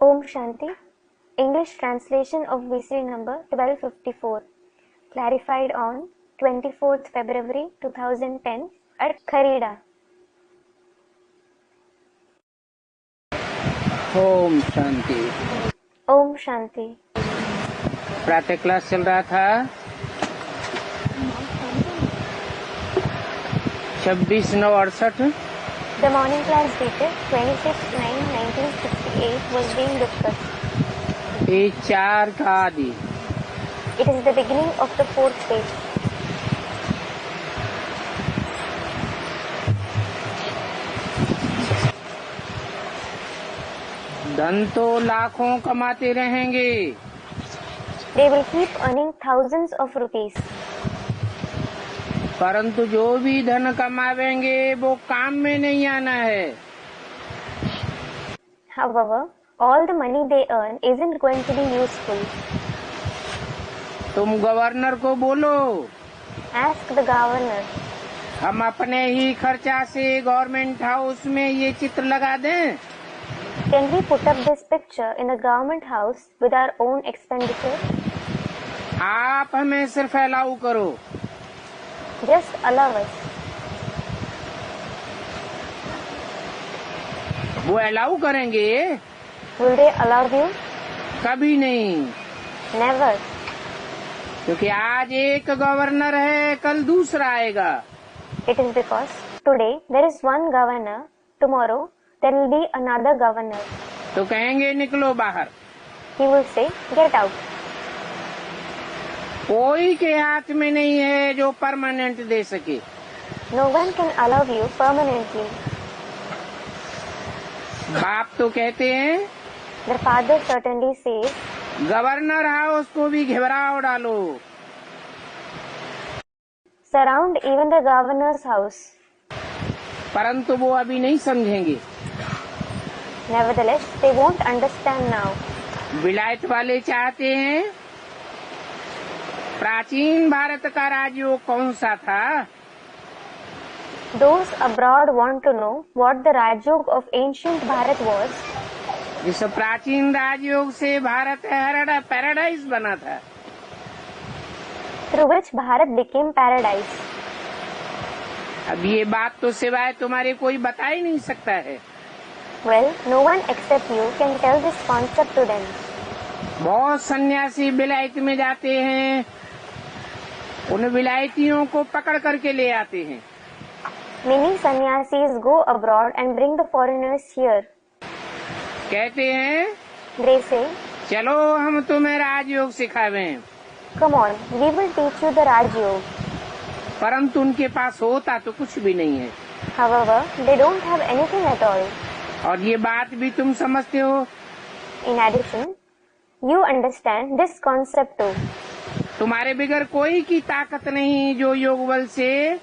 Om Shanti. English translation of VC number 1254. Clarified on 24th February 2010 at Kharida. Om Shanti. Om Shanti. प्रातः class चल रहा था 26/9/68। The morning class dated 26/9/1968 was being discussed. ये 4 का आदि। It is the beginning of the fourth page. धन तो लाखों कमाते रहेंगे, They will keep earning thousands of rupees. परंतु जो भी धन कमावेंगे वो काम में नहीं आना है। However, all the money they earn isn't going to be useful. तुम गवर्नर को बोलो, Ask the governor. हम अपने ही खर्चा से गवर्नमेंट हाउस में ये चित्र लगा दें। Can we put up this picture in the government house with our own expenditure? आप हमें सिर्फ अलाउ करो। Just allow us. वो अलाउ करेंगे? Will they allow you? कभी नहीं, Never. क्योंकि आज एक गवर्नर है, कल दूसरा आएगा। It is because today there is one governor, tomorrow there will be another governor. तो कहेंगे निकलो बाहर। He will say, get out. कोई के हाथ में नहीं है जो परमानेंट दे सके। No one can allow you permanently. बाप तो कहते हैं The father certainly says, governor house को भी घेराव डालो। surround even the governor's house. परंतु वो अभी नहीं समझेंगे। Nevertheless, they won't understand now. विलायत वाले चाहते हैं प्राचीन भारत का राजयोग कौन सा था। Those abroad want to know what the Rajyog of ancient Bharat was. जिस प्राचीन राजयोग से भारत पैराडाइज बना था। Through which Bharat became paradise. अब ये बात तो सिवाय तुम्हारे कोई बता ही नहीं सकता है। Well, no one except you can tell this concept to them. बहुत सन्यासी विलायत में जाते हैं, उन विलायतियों को पकड़ करके ले आते हैं। Many sannyasis go abroad and bring the foreigners here. कहते हैं They say, चलो हम तुम्हें राजयोग सिखावें। come on, we will teach you the Rajyog. परंतु उनके पास होता तो कुछ भी नहीं है। However, they don't have anything at all. और ये बात भी तुम समझते हो। In addition, you understand this concept too. तुम्हारे बिगर कोई की ताकत नहीं जो योग बल से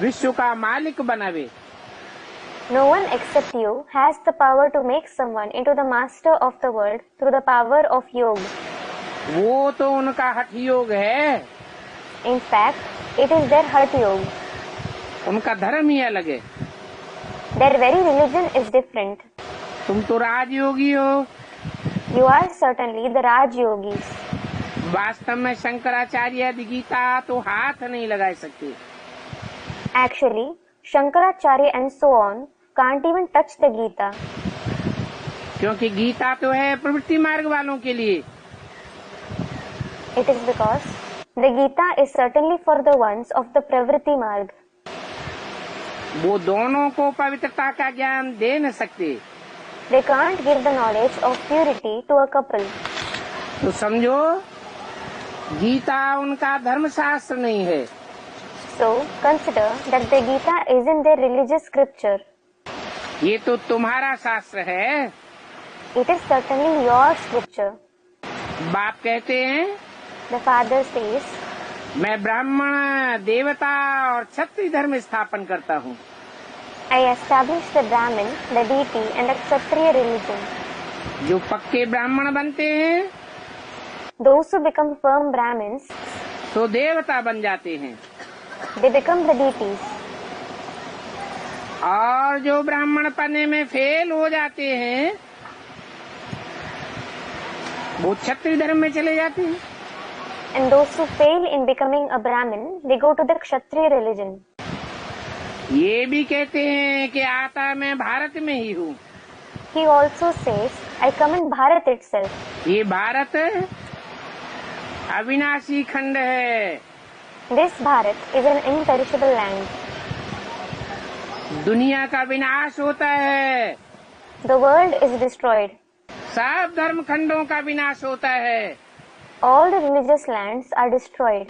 विश्व का मालिक बनावे। No one except you has the power to make someone into the master of the world through the power of yoga. वो तो उनका हठ योग है। In fact, it is their heart yoga. उनका धर्म ही अलग है। Their very religion is different. तुम तो राजयोगी हो। You are certainly the Raj Yogis. वास्तव में शंकराचार्य आदि गीता तो हाथ नहीं लगा सकते। Actually, Shankaracharya and so on can't even touch the Gita. क्योंकि गीता तो है प्रवृत्ति मार्ग वालों के लिए। It is because the Gita is certainly for the ones of the Pravritti Marg. वो दोनों को पवित्रता का ज्ञान दे न सकते। They can't give the knowledge of purity to a couple. तो समझो गीता उनका धर्मशास्त्र नहीं है। So, consider that the Gita isn't their religious scripture. ये तो तुम्हारा शास्त्र है। It is certainly your scripture. बाप कहते हैं The father says, मैं ब्राह्मण, देवता और क्षत्रिय धर्म स्थापन करता हूँ। I establish the Brahmin, the deity and the Kshatriya religion. जो पक्के ब्राह्मण बनते हैं Those who become firm Brahmins, तो देवता बन जाते हैं। they become the deities. और जो ब्राह्मण पढ़ने में फेल हो जाते हैं वो क्षत्रिय धर्म में चले जाते हैं। And those who fail in becoming a Brahmin, they go to the Kshatriya religion. ये भी कहते हैं कि आता मैं भारत में ही हूँ। He also says, I come in Bharat itself. ये भारत अविनाशी खंड है। This Bharat is an imperishable land. दुनिया का विनाश होता है, The world is destroyed. सब धर्म खंडों का विनाश होता है, All the religious lands are destroyed.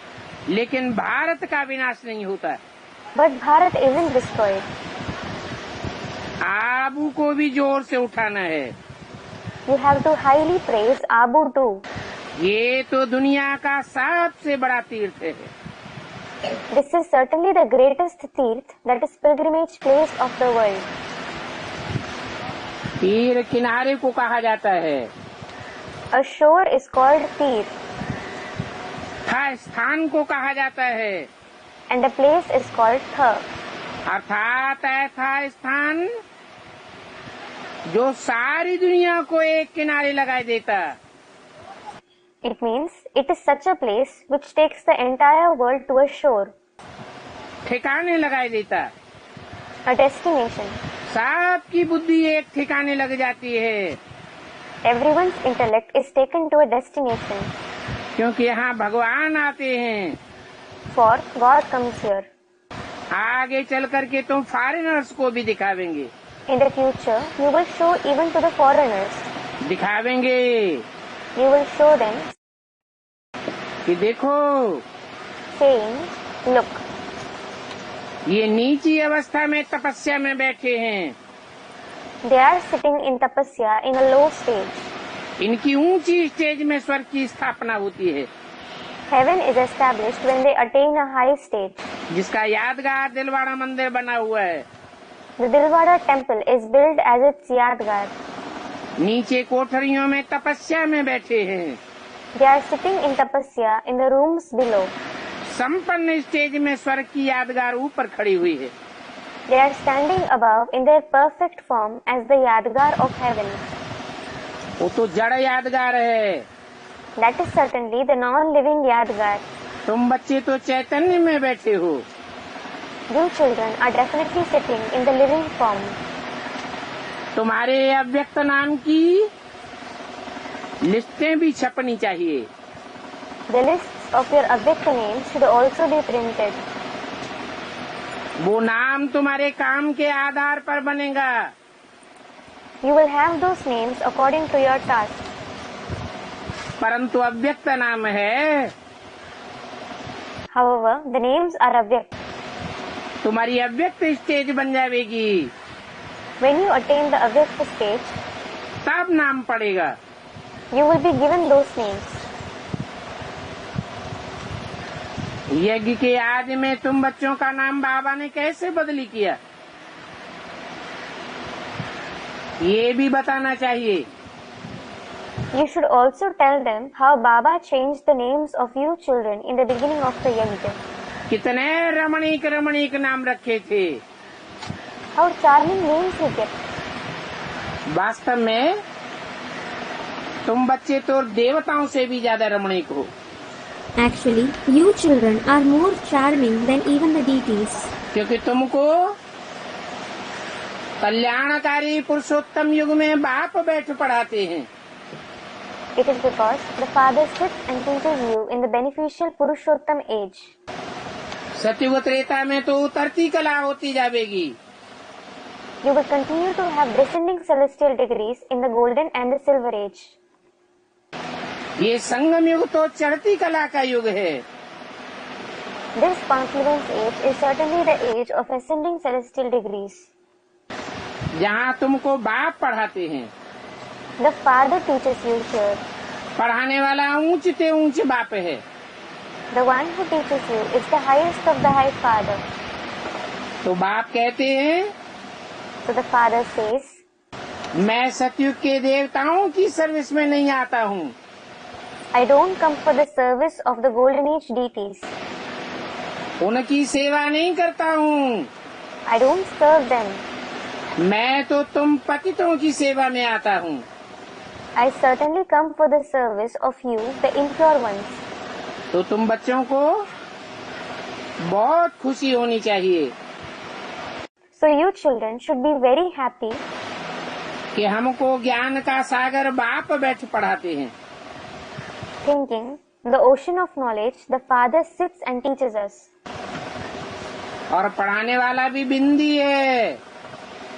लेकिन भारत का विनाश नहीं होता। But Bharat isn't destroyed. Abu को भी जोर से उठाना है। You have to highly praise Abu too. ये तो दुनिया का सबसे बड़ा तीर्थ है। This is certainly the greatest tirth, that is pilgrimage place of the world. तीर किनारे को कहा जाता है। A shore is called Tir, था स्थान को कहा जाता है, and a place is called Tha. अर्थात ऐसा स्थान जो सारी दुनिया को एक किनारे लगाए देता। It means it is such a place which takes the entire world to a shore, ठिकाने लगाए देता। a destination. सबकी बुद्धि एक ठिकाने लग जाती है, Everyone's intellect is taken to a destination, क्योंकि यहाँ भगवान आते हैं। for God comes here. आगे चल करके तुम फॉरेनर्स को भी दिखावेंगे। In the future, you will show even to the foreigners. दिखावेंगे You will show them, कि देखो saying, look, ये नीची अवस्था में तपस्या में बैठे हैं, they are sitting in tapasya in a low stage. इनकी ऊंची स्टेज में स्वर्ग की स्थापना होती है, Heaven is established when they attain a high stage. जिसका यादगार दिलवाड़ा मंदिर बना हुआ है। The Dilwara temple is built as its yadgar. नीचे कोठरियों में तपस्या में बैठे हैं, They are sitting in tapasya in the rooms below. संपन्न स्टेज में स्वर्ग की यादगार ऊपर खड़ी हुई है। They are standing above in their perfect form as the yadgar of heaven. वो तो जड़ यादगार है, That is certainly the non-living yadgar. तुम बच्चे तो चैतन्य में बैठे हो। You children are definitely sitting in the living form. तुम्हारे अव्यक्त नाम की लिस्टें भी छपनी चाहिए। The lists of your Avyakta names should also be printed. वो नाम तुम्हारे काम के आधार पर बनेगा। You will have those names according to your task. परंतु अव्यक्त नाम है, However, the names are Avyakt. तुम्हारी अव्यक्त स्टेज बन जाएगी, When you attain the Avyakta stage, तब नाम पड़ेगा। you will be given those names. यज्ञ के आदि में तुम बच्चों का नाम बाबा ने कैसे बदली किया, ये भी बताना चाहिए। You should also tell them how Baba changed the names of you children in the beginning of the yajna. कितने रमणीक रमणीक नाम रखे थे। How charming names he kept. वास्तव में तुम बच्चे तो देवताओं से भी ज्यादा रमणीक हो। Actually, you children are more charming than even the deities. क्योंकि तुमको कल्याणकारी पुरुषोत्तम युग में बाप बैठ पढ़ाते हैं। It is because the Father sits and teaches you in the beneficial Purushottam age. सतयुग त्रेता में तो उतरती कला होती जाएगी। You will continue to have descending celestial degrees in the golden and the silver age. ये संगम युग तो चढ़ती कला का युग है। This confluence age is certainly the age of ascending celestial degrees. जहाँ तुमको बाप पढ़ाते हैं। The Father teaches you here. पढ़ाने वाला ऊंच ते ऊंच बाप है। The one who teaches you is the highest of the high Father. तो बाप कहते हैं, So the Father says, मैं सतयुग के देवताओं की सर्विस में नहीं आता हूँ, I don't come for the service of the golden age deities. उनकी सेवा नहीं करता हूँ, I don't serve them. मैं तो तुम पतितों की सेवा में आता हूँ। I certainly come for the service of you, the impure ones. तो तुम बच्चों को बहुत खुशी होनी चाहिए So you children should be very happy कि हमको ज्ञान का सागर बाप बैठ पढ़ाते हैं, thinking the ocean of knowledge the Father sits and teaches us. और पढ़ाने वाला भी बिंदी है।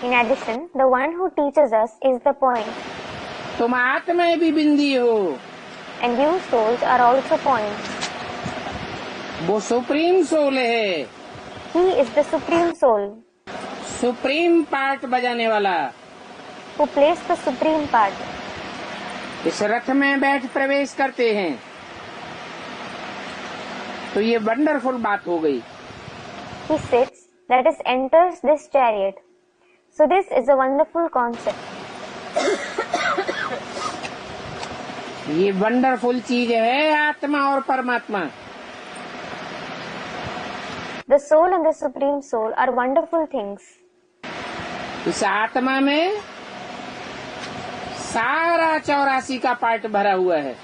In addition, the one who teaches us is the point, तुम आत्माएं भी बिंदी हो, and you souls are also points. वो सुप्रीम सोल है, He is the supreme soul supreme part बजाने वाला। who plays the supreme part. इस रथ में बैठ प्रवेश करते हैं, तो ये वंडरफुल बात हो गई। He sits, that is, enters this chariot. So this is a wonderful concept. ये वंडरफुल चीज है आत्मा और परमात्मा। The soul and the supreme soul are wonderful things. इस आत्मा में सारा 84 का पार्ट भरा हुआ है।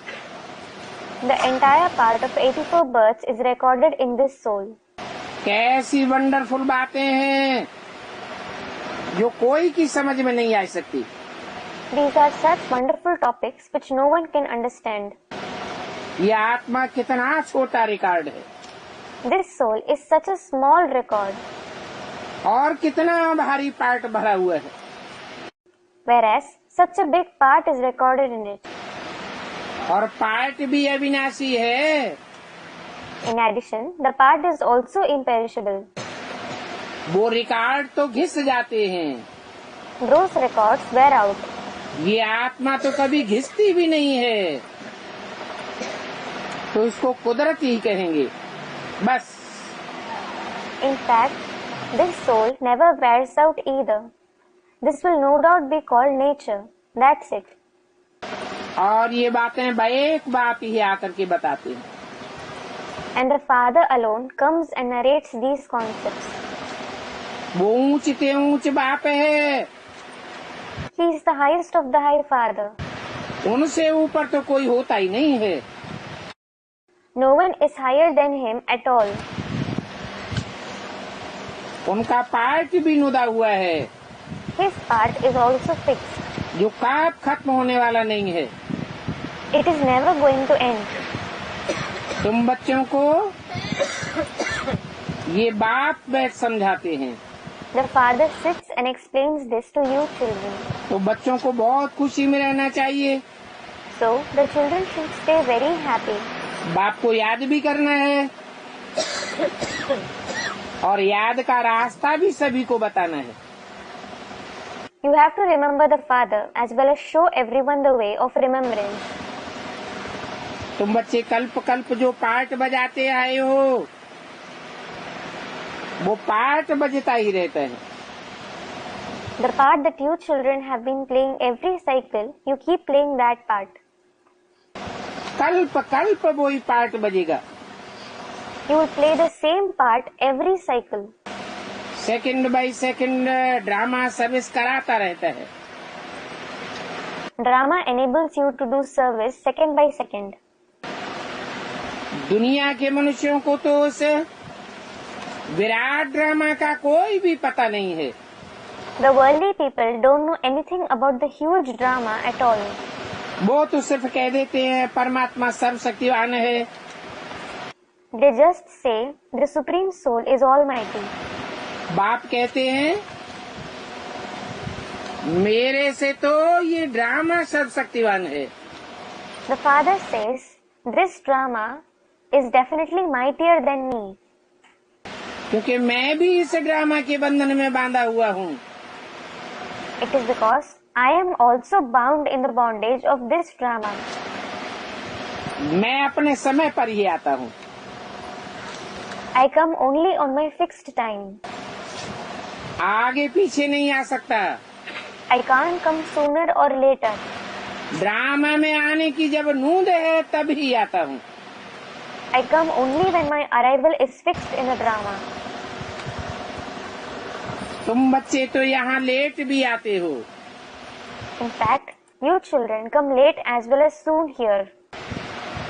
The entire part of 84 births is recorded in this soul. कैसी वंडरफुल बातें हैं जो कोई की समझ में नहीं आ सकती। These are such wonderful topics which no one can understand. ये आत्मा कितना छोटा रिकॉर्ड है This soul is such a small record, और कितना भारी पार्ट भरा हुआ है। whereas such a big part is recorded in it. और पार्ट भी अविनाशी है। In addition, the part is also imperishable. वो रिकॉर्ड तो घिस जाते हैं, Those records wear out. ये आत्मा तो कभी घिसती भी नहीं है, तो इसको कुदरत ही कहेंगे बस। In fact, this soul never wears out either. This will no doubt be called nature. That's it. और ये बातें एक बाप ही आकर के बताते हैं। And the Father alone comes and narrates these concepts. वो ऊंचते ऊंच बाप है, He is the highest of the High Father. उनसे ऊपर तो कोई होता ही नहीं है। No one is higher than him at all. उनका पार्ट भी नुदा हुआ है, His part is also fixed. जो कब खत्म होने वाला नहीं है। It is never going to end. तुम बच्चों को ये बाप बैठ समझाते हैं, The Father sits and explains this to you children. तो बच्चों को बहुत खुशी में रहना चाहिए। So the children should stay very happy. बाप को याद भी करना है और याद का रास्ता भी सभी को बताना है। You have to remember the Father as well as show everyone the way of remembrance. तुम बच्चे कल्प कल्प जो पार्ट बजाते आए हो, वो पार्ट बजता ही रहता है। The part that you children have been playing every cycle, you keep playing that part. कल्प कल्प वही पार्ट बजेगा। You will play the same part every cycle. Second by second drama service कराता रहता है। Drama enables you to do service second by second. दुनिया के मनुष्यों को तो उस विराट ड्रामा का कोई भी पता नहीं है। The worldly people don't know anything about the huge drama at all. वो तो सिर्फ कह देते हैं परमात्मा सर्वशक्तिवान है। They just say the Supreme Soul is Almighty. बाप कहते हैं मेरे से तो ये ड्रामा सर्वशक्तिवान है। The Father says this drama is definitely mightier than me. क्योंकि मैं भी इस ड्रामा के बंधन में बांधा हुआ हूँ। It is because I am also bound in the bondage of this drama. मैं अपने समय पर ही आता हूँ। I come only on my fixed time. आगे पीछे नहीं आ सकता। I can't come sooner or later. Drama में आने की जब नूंद है तब ही आता हूँ। I come only when my arrival is fixed in the drama. तुम बच्चे तो यहाँ लेट भी आते हो। In fact, You children come late as well as soon here.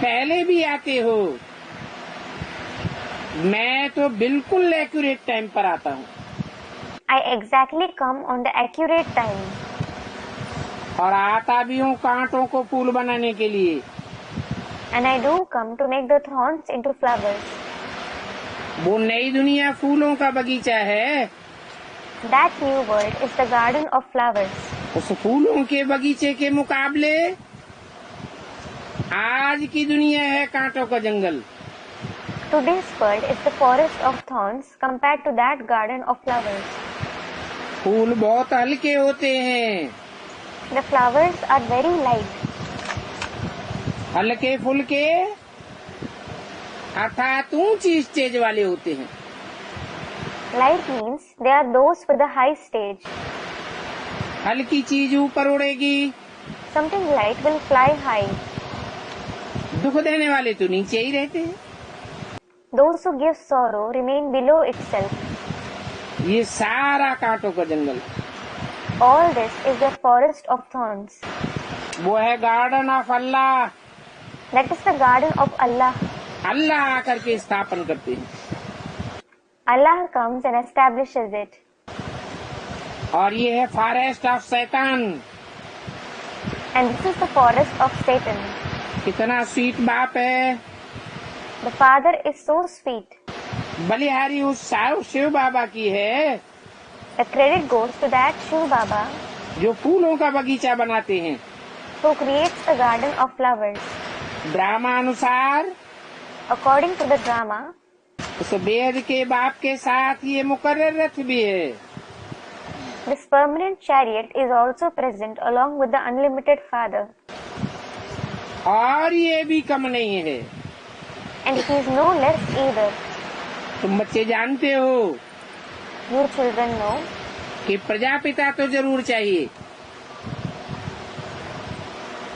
पहले भी आते हो। मैं तो बिल्कुल एक्यूरेट टाइम पर आता हूँ। I exactly come on the accurate time. और आता भी हूँ कांटों को फूल बनाने के लिए। And I do come to make the thorns into flowers. वो नई दुनिया फूलों का बगीचा है। That new world is the garden of flowers. उस फूलों के बगीचे के मुकाबले आज की दुनिया है कांटों का जंगल। Today's world is the forest of thorns compared to that garden of flowers. फूल बहुत हल्के होते हैं। The flowers are very light. हल्के फुल्के अर्थात ऊंची स्टेज वाले होते हैं। Light means they are those with the high stage. हल्की चीज ऊपर उड़ेगी, Something light will fly high. दुख देने वाले तो नीचे ही रहते हैं। Those who give sorrow remain below itself. ये सारा कांटों का जंगल, All this is the forest of thorns. वो है garden of Allah. That is the garden of Allah. अल्लाह आकर के स्थापन करते हैं। Allah comes and establishes it. और ये है फॉरेस्ट ऑफ शैतान। And this is the forest of Satan. कितना स्वीट बाप है। The father is so sweet. बलिहारी उस शिव बाबा की है The credit goes to that Shiv Baba जो फूलों का बगीचा बनाते हैं। who creates the garden of flowers. Drama अनुसार According to the drama, उस वेद के बाप के साथ ये मुकर्रर रथ भी है। this permanent chariot is also present along with the unlimited father. और ये भी कम नहीं है। And he is no less either. तुम बच्चे जानते हो You children know कि प्रजापिता तो जरूर चाहिए।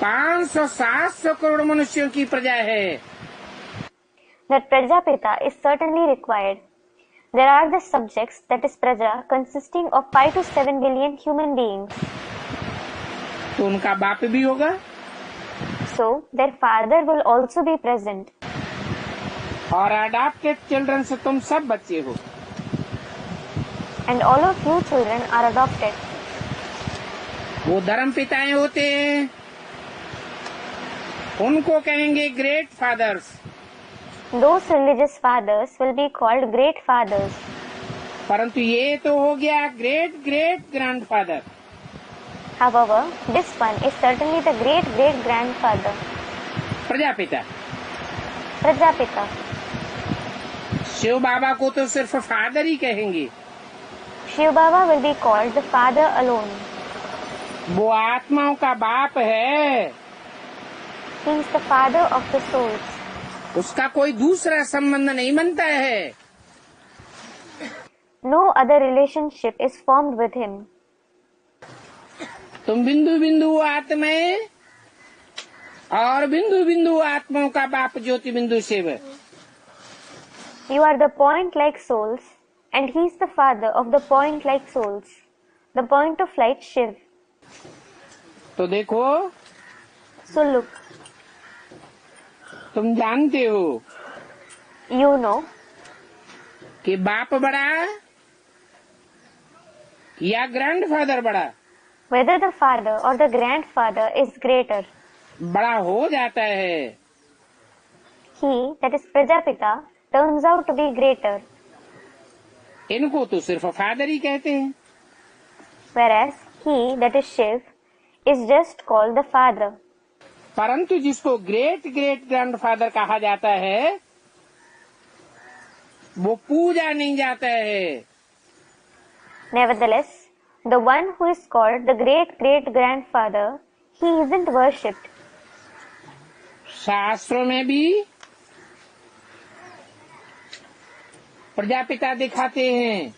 500-700 करोड़ मनुष्यों की प्रजा है। that Prajapita is certainly required. There are the subjects, that is Praja, consisting of 5 to 7 billion human beings. तो उनका बाप भी होगा। So, their father will also be present. और अडॉप्टेड चिल्ड्रन से तुम सब बच्चे हो। And all of you children are adopted. वो धर्म पिताएं होते हैं, उनको कहेंगे great fathers. Those religious fathers will be called great fathers. परंतु ये तो हो गया great great grandfather. However, this one is certainly the great great grandfather. Prajapita. Prajapita. Shiv Baba को तो सिर्फ फादर ही कहेंगे। Shiv Baba will be called the father alone. वो आत्माओं का बाप है। He is the father of the souls. उसका कोई दूसरा संबंध नहीं बनता है। No other relationship is formed with him. तुम बिंदु बिंदु आत्माएं और बिंदु बिंदु आत्माओं का बाप ज्योति बिंदु Shiv. You are the point-like souls, and he is the father of the point-like souls. The point of light Shiv. तो देखो, So look, तुम जानते हो you know कि बाप बड़ा या ग्रैंडफादर बड़ा। whether the father or the grandfather is greater. बड़ा हो जाता है। He, that is Prajapita, turns out to be greater, इनको तो सिर्फ फादर ही कहते हैं। whereas he, that is Shiv, is just called the father. परंतु जिसको ग्रेट ग्रेट ग्रैंडफादर कहा जाता है वो पूजा नहीं जाता है। Nevertheless, the one who is called the great great grandfather, he isn't worshipped. शास्त्रों में भी प्रजापिता दिखाते हैं।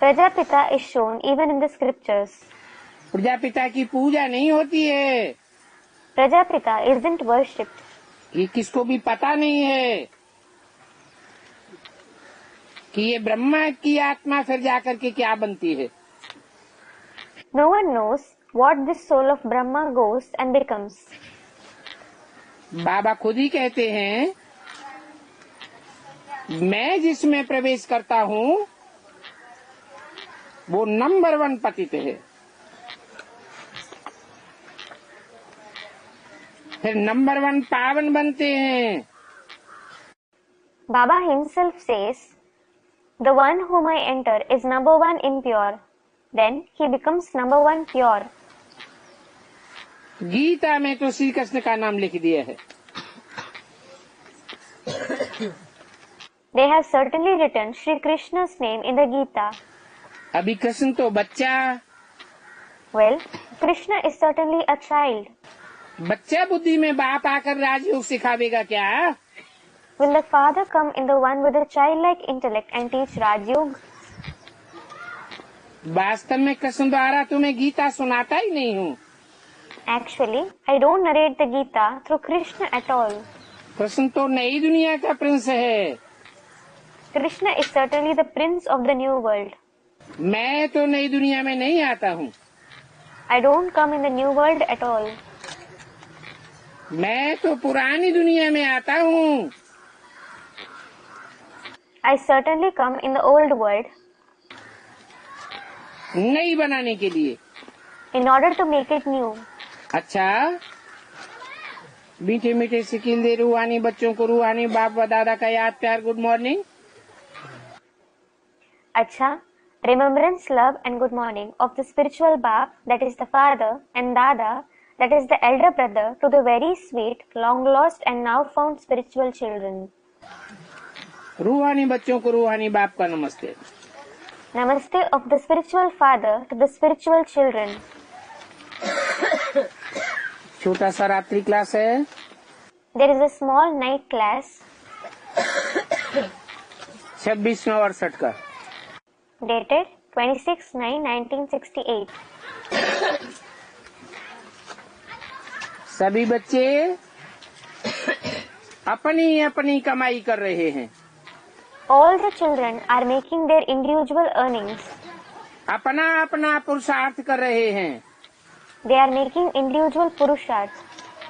Prajapita is shown even in the scriptures. Prajapita की पूजा नहीं होती है। Prajapita isn't worshipped. ये किसको भी पता नहीं है कि ये ब्रह्मा की आत्मा फिर जाकर के क्या बनती है। No one knows what this soul of Brahma goes and becomes. बाबा खुद ही कहते हैं, मैं जिसमें प्रवेश करता हूँ वो नंबर 1 पतित है, फिर नंबर 1 पावन बनते हैं। Baba himself says, the one whom I enter is number 1 impure, then he becomes number 1 pure. Gita में तो श्री कृष्ण का नाम लिख दिया है। They have certainly written Shri Krishna's name in the Gita. अभी कृष्ण तो बच्चा, Well, Krishna is certainly a child. बच्चा बुद्धि में बाप आकर राजयोग सिखावेगा क्या? Will the father come in the one with a childlike intellect and teach Raj Yoga? वास्तव में कृष्ण द्वारा तुम्हें गीता सुनाता ही नहीं हूँ। Actually, I don't narrate the Gita through Krishna at all. Krishna तो नई दुनिया का प्रिंस है। Krishna is certainly the prince of the new world. मैं तो नई दुनिया में नहीं आता हूँ। I don't come in the new world at all. मैं तो पुरानी दुनिया में आता हूँ। I certainly come in the old world नई बनाने के लिए। in order to make it new. अच्छा, मीठे मीठे सिकिल दे रूहानी बच्चों को रूहानी बाप व दादा का याद प्यार good morning. Acha, remembrance, love and good morning of the spiritual Bap, that is the father, and Dada, that is the elder brother, to the very sweet, long lost and now found spiritual children. रूहानी बच्चों को रूहानी बाप का नमस्ते। Namaste of the spiritual father to the spiritual children. छोटा सा रात्रि क्लास है। There is a small night class 26/9/68 का। dated 26/9/1968. सभी बच्चे अपनी अपनी कमाई कर रहे हैं। All the children are making their individual earnings. अपना अपना पुरुषार्थ कर रहे हैं They are making individual purusharths.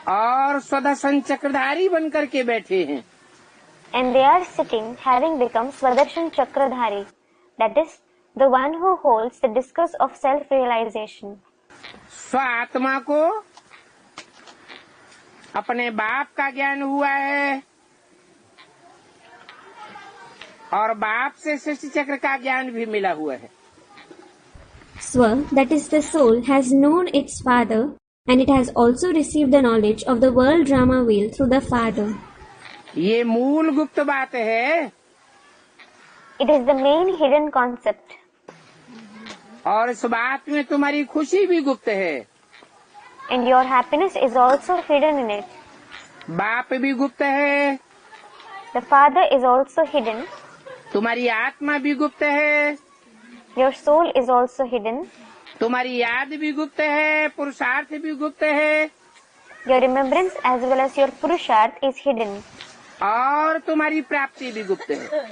और स्वदर्शन चक्रधारी बन करके बैठे हैं। And they are sitting having become Swaдаrshan Chakradhari, that is, the one who holds the discus of self-realization. स्व आत्मा को अपने बाप का ज्ञान हुआ है और बाप से सृष्टि चक्र का ज्ञान भी मिला हुआ है। Swa, that is the soul, has known its father, and it has also received the knowledge of the world drama wheel through the father. ये मूल गुप्त बात है It is the main hidden concept. और इस बात में तुम्हारी खुशी भी गुप्त है। And your happiness is also hidden in it. बाप भी गुप्त है, The father is also hidden. तुम्हारी आत्मा भी गुप्त है, Your soul is also hidden. तुम्हारी याद भी गुप्त है, पुरुषार्थ भी गुप्त है Your remembrance as well as your purusharth is hidden. और तुम्हारी प्राप्ति भी गुप्त है।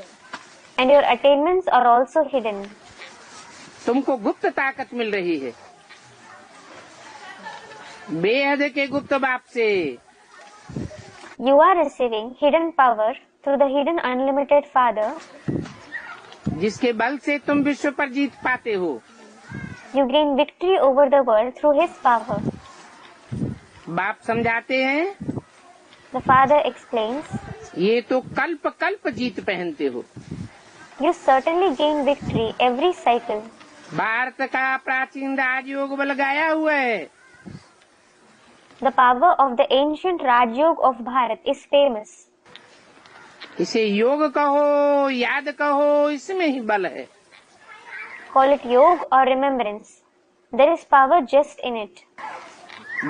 And your attainments are also hidden. तुमको गुप्त ताकत मिल रही है बेहद के गुप्त बाप से। You are receiving hidden power through the hidden unlimited father. जिसके बल से तुम विश्व पर जीत पाते हो। You gain victory over the world through his power. बाप समझाते हैं, The father explains, ये तो कल्प कल्प जीत पहनते हो। you certainly gain victory every cycle. Bharat का प्राचीन राजयोग बल गाया हुआ है। The power of the ancient Rajyog of Bharat is famous. इसे योग कहो याद कहो, इसमें ही बल है। Call it Yog or remembrance. There is power just in it.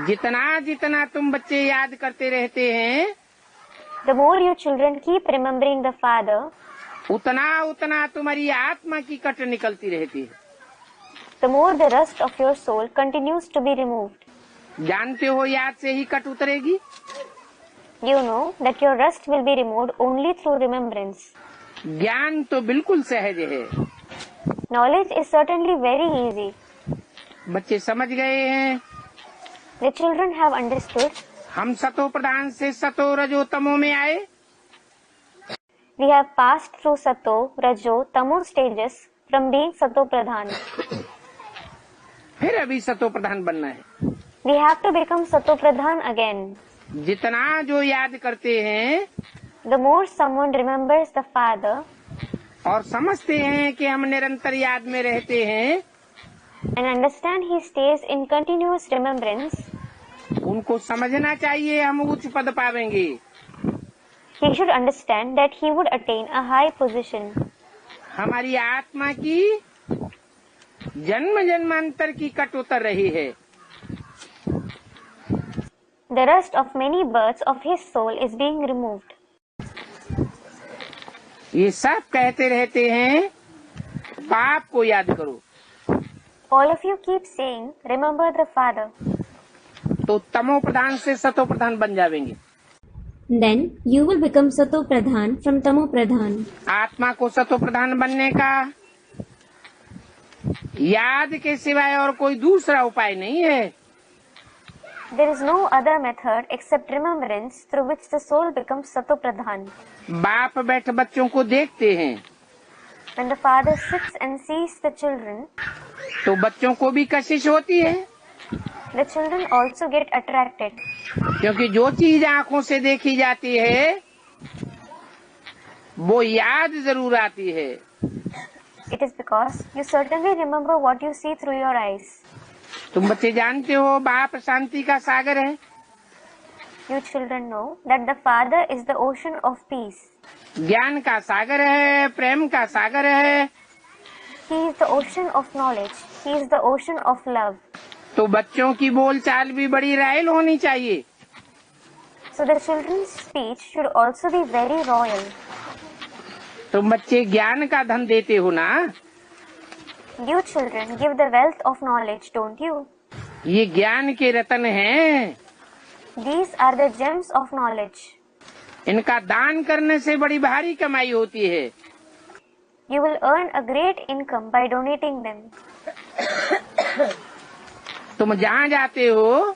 जितना जितना तुम बच्चे याद करते रहते हैं, The more you children keep remembering the father, उतना उतना तुम्हारी आत्मा की कट निकलती रहती है। the more the rust of your soul continues to be removed. जानते हो याद से ही कट उतरेगी। You know that your rust will be removed only through remembrance. ज्ञान तो बिल्कुल सहज है। Knowledge is certainly very easy. बच्चे समझ गए हैं। The children have understood. हम सतो प्रधान से सतो रजो तमो में आए। We have passed through Sato, Rajo, Tamo stages from being Sato Pradhan. फिर अभी सतो प्रधान बनना है। We have to become Sato Pradhan again. जितना जो याद करते हैं The more someone remembers the Father और समझते हैं कि हम निरंतर याद में रहते हैं, and understand he stays in continuous remembrance, उनको समझना चाहिए हम उच्च पद पावेंगे। he should understand that he would attain a high position. हमारी आत्मा की जन्म जन्मांतर की कट उतर रही है। The rust of many births of his soul is being removed. ये सब कहते रहते हैं बाप को याद करो। All of you keep saying, remember the Father. तो तमो प्रधान से सतो प्रधान बन जाएंगे। Then you will become Sato Pradhan from Tamo Pradhan. आत्मा को सतो प्रधान बनने का याद के सिवाय और कोई दूसरा उपाय नहीं है। There is no other method except remembrance through which the soul becomes Sato Pradhan. बाप बैठ बच्चों को देखते हैं When the Father sits and sees the children, तो बच्चों को भी कशिश होती है, the children also get attracted. क्योंकि जो चीज आंखों से देखी जाती है वो याद जरूर आती है। It is because you certainly remember what you see through your eyes. तुम बच्चे जानते हो बाप शांति का सागर है। You children know that the Father is the ocean of peace. ज्ञान का सागर है, प्रेम का सागर है। He is the ocean of knowledge. He is the ocean of love. तो बच्चों की बोलचाल भी बड़ी रायल होनी चाहिए। So the children's speech should also be very royal. तुम बच्चे ज्ञान का धन देते हो ना, You children give the wealth of knowledge, don't you? ये ज्ञान के रतन हैं। These are the gems of knowledge. इनका दान करने से बड़ी भारी कमाई होती है। You will earn a great income by donating them. तुम जहाँ जाते हो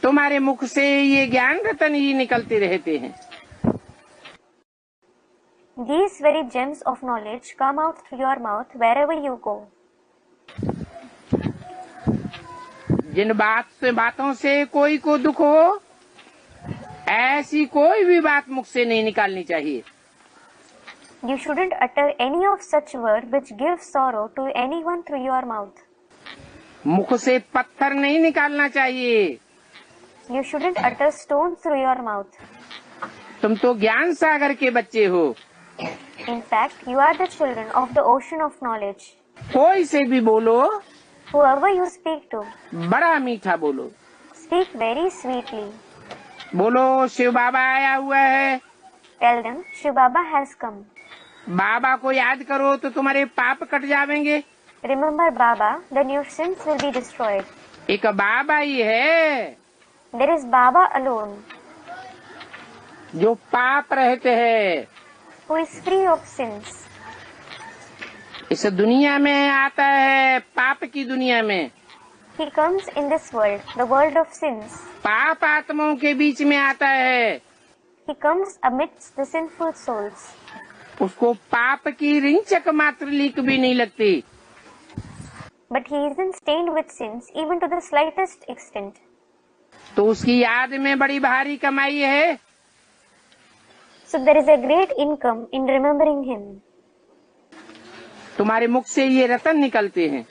तुम्हारे मुख से ये ज्ञान रतन ही निकलते रहते हैं। These very gems of knowledge come out through your mouth wherever you go. जिन बातों से कोई को दुख हो, ऐसी कोई भी बात मुख से नहीं निकालनी चाहिए। You shouldn't utter any of such word which gives sorrow to anyone through your mouth. मुख से पत्थर नहीं निकालना चाहिए। You shouldn't utter stones through your mouth. तुम तो ज्ञान सागर के बच्चे हो। In fact, you are the children of the ocean of knowledge. कोई से भी बोलो, Whoever you speak to, बड़ा मीठा बोलो। speak very sweetly. बोलो शिव बाबा आया हुआ है। Tell them, Shiv Baba has come. बाबा को याद करो तो तुम्हारे पाप कट जाएंगे। Remember Baba, then your sins will be destroyed. एक बाबा ही है There is Baba alone, जो पाप रहते हैं। who is free of sins. इस दुनिया में आता है, पाप की दुनिया में। He comes in this world, the world of sins. पाप आत्माओं के बीच में आता है। He comes amidst the sinful souls. उसको पाप की रिंचक मात्र लीक भी नहीं लगती। But he isn't stained with sins even to the slightest extent. तो उसकी याद में बड़ी भारी कमाई है। So there is a great income in remembering him. तुम्हारे मुख से ये रतन निकलते हैं।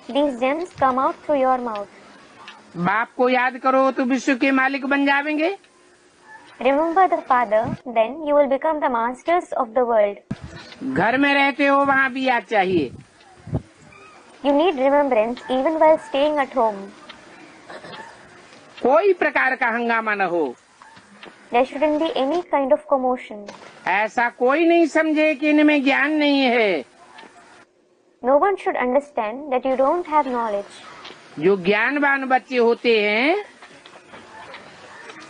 These gems come out through your mouth. बाप को याद करो तो विश्व के मालिक बन जाएंगे। Remember the Father, then you will become the masters of the world. घर में रहते हो वहाँ भी याद चाहिए। You need remembrance even while staying at home. कोई प्रकार का हंगामा न हो। There shouldn't be any kind of commotion. ऐसा कोई नहीं समझे कि इनमें ज्ञान नहीं है। No one should understand that you don't have knowledge. जो ज्ञानवान बच्चे होते हैं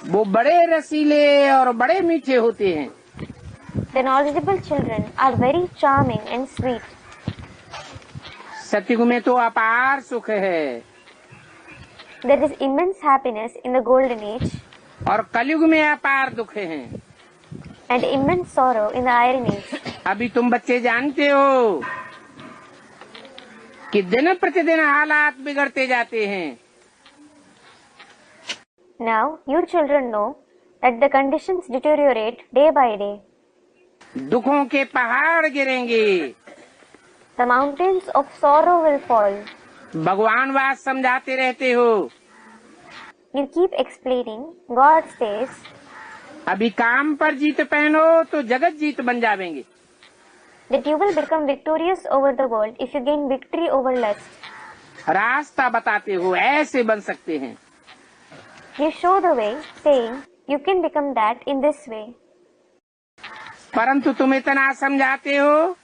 वो बड़े रसीले और बड़े मीठे होते हैं। The knowledgeable children are very charming and sweet. सतयुग में तो अपार सुख है There is immense happiness in the golden age और कलयुग में अपार दुख है। and immense sorrow in the iron age. अभी तुम बच्चे जानते हो कि दिन प्रतिदिन हालात बिगड़ते जाते हैं। Now you children know that the conditions deteriorate day by day. दुखों के पहाड़ गिरेंगे। The mountains of sorrow will fall. भगवान बात समझाते रहते हो। You keep explaining. God says, अभी काम पर जीत पहनो तो जगत जीत बन जावेंगे। that you will become victorious over the world if you gain victory over lust. रास्ता बताते हो, ऐसे बन सकते हैं। You show the way, saying, you can become that in this way. परंतु तुम इतना समझाते हो,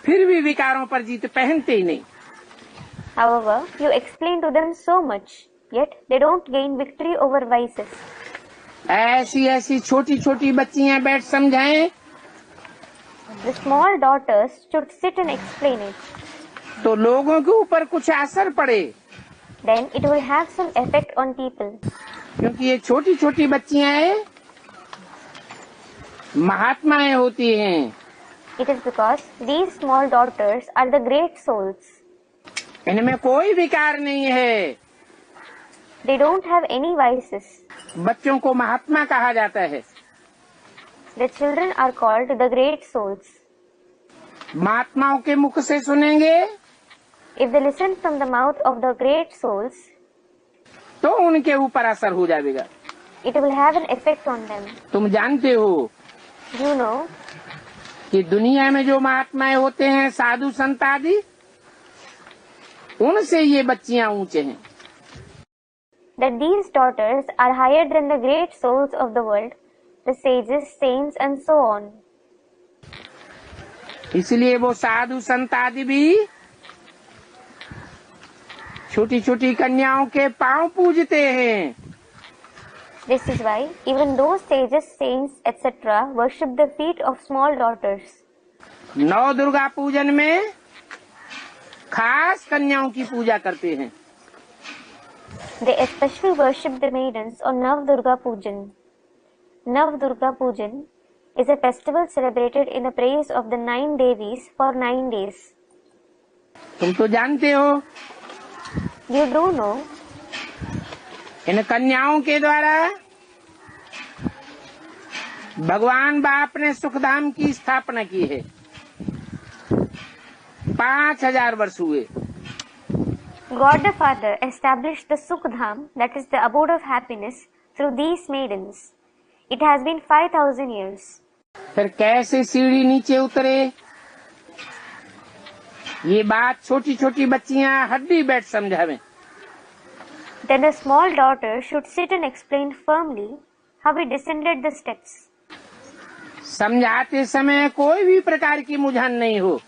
फिर भी विकारों पर जीत पहनते ही नहीं। However, you explain to them so much, yet they don't gain victory over vices. ऐसी ऐसी छोटी छोटी बच्चियां बैठ समझाएं The small daughters should sit and explain it. तो लोगों के ऊपर कुछ असर पड़े, Then it will have some effect on people. क्योंकि ये छोटी छोटी बच्चियां महात्माएं होती हैं। It is because these small daughters are the great souls. इनमें कोई विकार नहीं है। They don't have any vices. बच्चों को महात्मा कहा जाता है। The children are called the great souls. महात्माओं के मुख से सुनेंगे If they listen from the mouth of the great souls, तो उनके ऊपर असर हो जाएगा। it will have an effect on them. तुम जानते हो You know कि दुनिया में जो महात्माएं होते हैं, साधु संत आदि, उनसे ये बच्चियां ऊंचे हैं। that these daughters are higher than the great souls of the world, the sages, saints and so on. इसलिए वो साधु संत आदि भी छोटी छोटी कन्याओं के पांव पूजते हैं। This is why even those sages, saints, etc. worship the feet of small daughters. नौ दुर्गा पूजन में खास कन्याओं की पूजा करते हैं। They especially worship the maidens on Nav Durga Pujan. Nav Durga Pujan is a festival celebrated in the praise of the 9 Devis for 9 days. तुम तो जानते हो You do know इन कन्याओं के द्वारा भगवान बाप ने सुखधाम की स्थापना की है। 5000 वर्ष हुए। God the Father established the Sukhdham, that is the abode of happiness, through these maidens. It has been 5000 years. फिर कैसे सीढ़ी नीचे उतरे? ये बात छोटी छोटी बच्चियां हड्डी बैठ समझावें। Then the small daughter should sit and explain firmly how he descended the steps. समझाते समय कोई भी प्रकार की मुझान नहीं हो।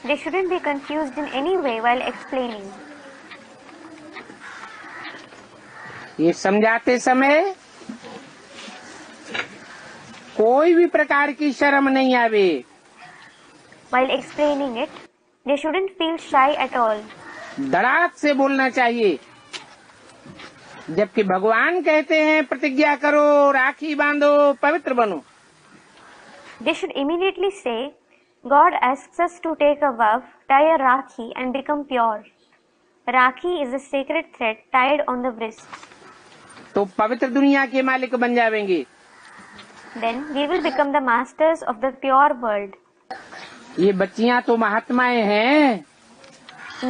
They shouldn't be confused in any way while explaining. ये समझाते समय कोई भी प्रकार की शर्म नहीं आवे। While explaining it, they shouldn't feel shy at all. धड़ाक से बोलना चाहिए। जबकि भगवान कहते हैं प्रतिज्ञा करो, राखी बांधो, पवित्र बनो। They should immediately say, God asks us to take a vow, tie a rakhi and become pure. Rakhi is a sacred thread tied on the wrist. तो पवित्र दुनिया के मालिक बन जाएंगे। Then we will become the masters of the pure world. ये बच्चियां तो महात्माएं हैं।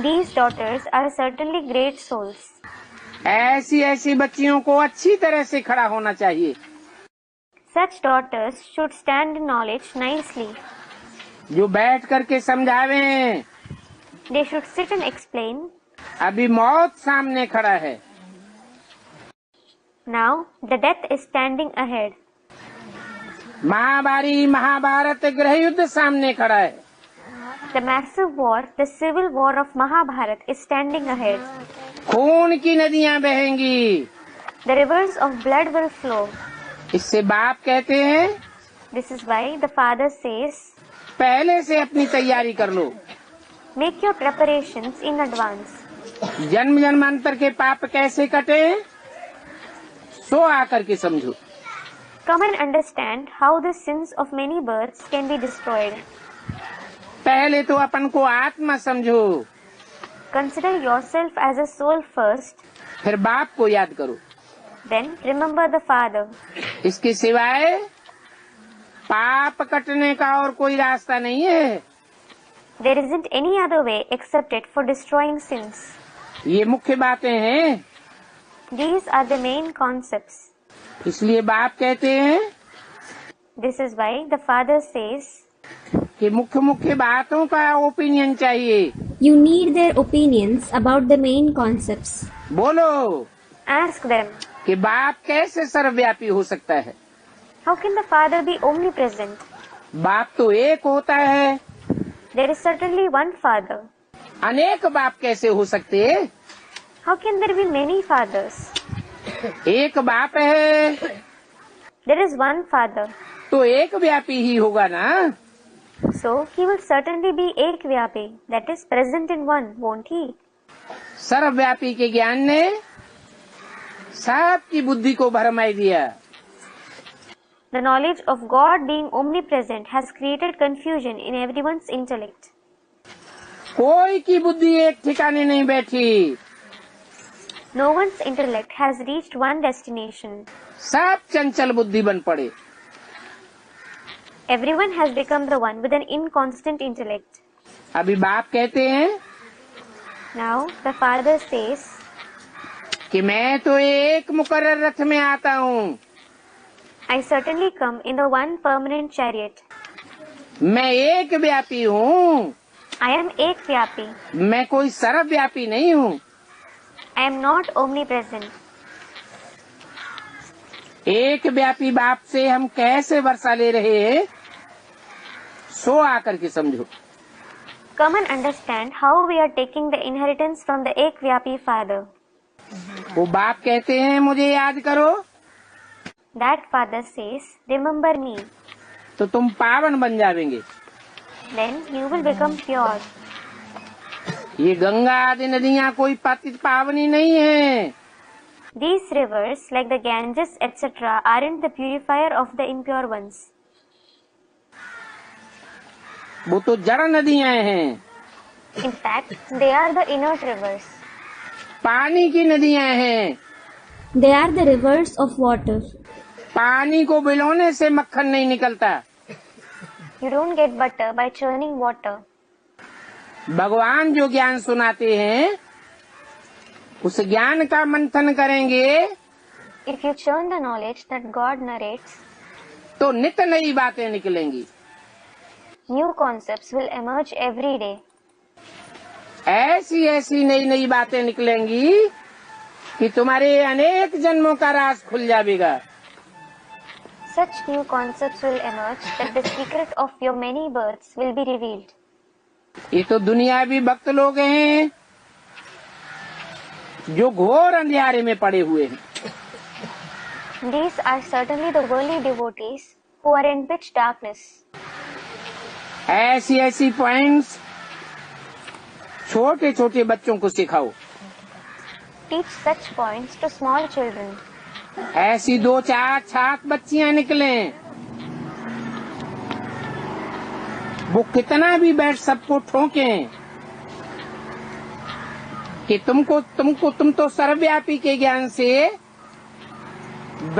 These daughters are certainly great souls. ऐसी ऐसी बच्चियों को अच्छी तरह से खड़ा होना चाहिए। Such daughters should stand in knowledge nicely. जो बैठ करके समझावें। They should sit and explain. अभी मौत सामने खड़ा है। Now the death is standing ahead. महाभारी Mahabharat गृह युद्ध सामने खड़ा है। The massive war, the civil war of Mahabharat is standing ahead. खून की नदियां बहेंगी। The rivers of blood will flow. इससे बाप कहते हैं This is why the father says, पहले से अपनी तैयारी कर लो। Make your preparations in advance. जन्म जन्मांतर के पाप कैसे कटे, सो आकर के समझो। Come and understand how the sins of many births can be destroyed. पहले तो अपन को आत्मा समझो, Consider yourself as a soul first, फिर बाप को याद करो। then remember the Father. इसके सिवाय पाप कटने का और कोई रास्ता नहीं है। There isn't any other way except it for destroying sins. ये मुख्य बातें हैं। These are the main concepts. इसलिए बाप कहते हैं This is why the Father says, कि मुख्य मुख्य बातों का ओपिनियन चाहिए। You need their opinions about the main concepts. बोलो ask them, कि बाप कैसे सर्वव्यापी हो सकता है। how can the Father be omnipresent? बाप तो एक होता है, There is certainly one Father. अनेक बाप कैसे हो सकते हैं? How can there be many fathers? एक बाप है There is one Father. तो एक व्यापी ही होगा ना। So he will certainly be Ekvyapi, that is present in one, won't he? सर्वव्यापी के ज्ञान ने सबकी बुद्धि को भरमाई दिया। The knowledge of God being omnipresent has created confusion in everyone's intellect. कोई की बुद्धि एक ठिकाने नहीं बैठी, No one's intellect has reached one destination. सब चंचल बुद्धि बन पड़े। Everyone has become the one with an inconstant intellect. अभी बाप कहते हैं Now the Father says, कि मैं तो एक मुकर्रर रथ में आता हूँ, I certainly come in the one permanent chariot. मैं एक व्यापी हूँ, I am Ekvyapi. मैं कोई सर्वव्यापी नहीं हूँ। I am not omnipresent. एक व्यापी बाप से हम कैसे वर्षा ले रहे हैं, सो आकर के समझो। Come and understand how we are taking the inheritance from the Ekvyapi Father. वो बाप कहते हैं मुझे याद करो, That Father says, remember me. तो तुम पावन बन जावेंगे। Then you will become pure. ये गंगा आदि नदियाँ कोई पतित पावनी नहीं है। These rivers, like the Ganges, etc., aren't the purifier of the impure ones. वो तो जड़ नदियाँ हैं, In fact, they are the inert rivers. पानी की नदियाँ हैं। They are the rivers of water. पानी को बिलोने से मक्खन नहीं निकलता। You don't get butter by churning water. भगवान जो ज्ञान सुनाते हैं, उस ज्ञान का मंथन करेंगे If you churn the knowledge that God narrates, तो नित नई बातें निकलेंगी। new concepts will emerge every day. ऐसी ऐसी नई नई बातें निकलेंगी कि तुम्हारे अनेक जन्मों का राज खुल जाएगा। Such new concepts will emerge that the secret of your many births will be revealed. ये तो दुनियावी भक्त लोग हैं जो घोर अंधियारे में पड़े हुए हैं। These are certainly the worldly devotees who are in pitch darkness. ऐसी ऐसी पॉइंट्स छोटे छोटे बच्चों को सिखाओ। Teach such points to small children. ऐसी 2-4 छात्र बच्चियां निकलें, वो कितना भी बैठ सबको ठोकें कि तुम तो सर्वव्यापी के ज्ञान से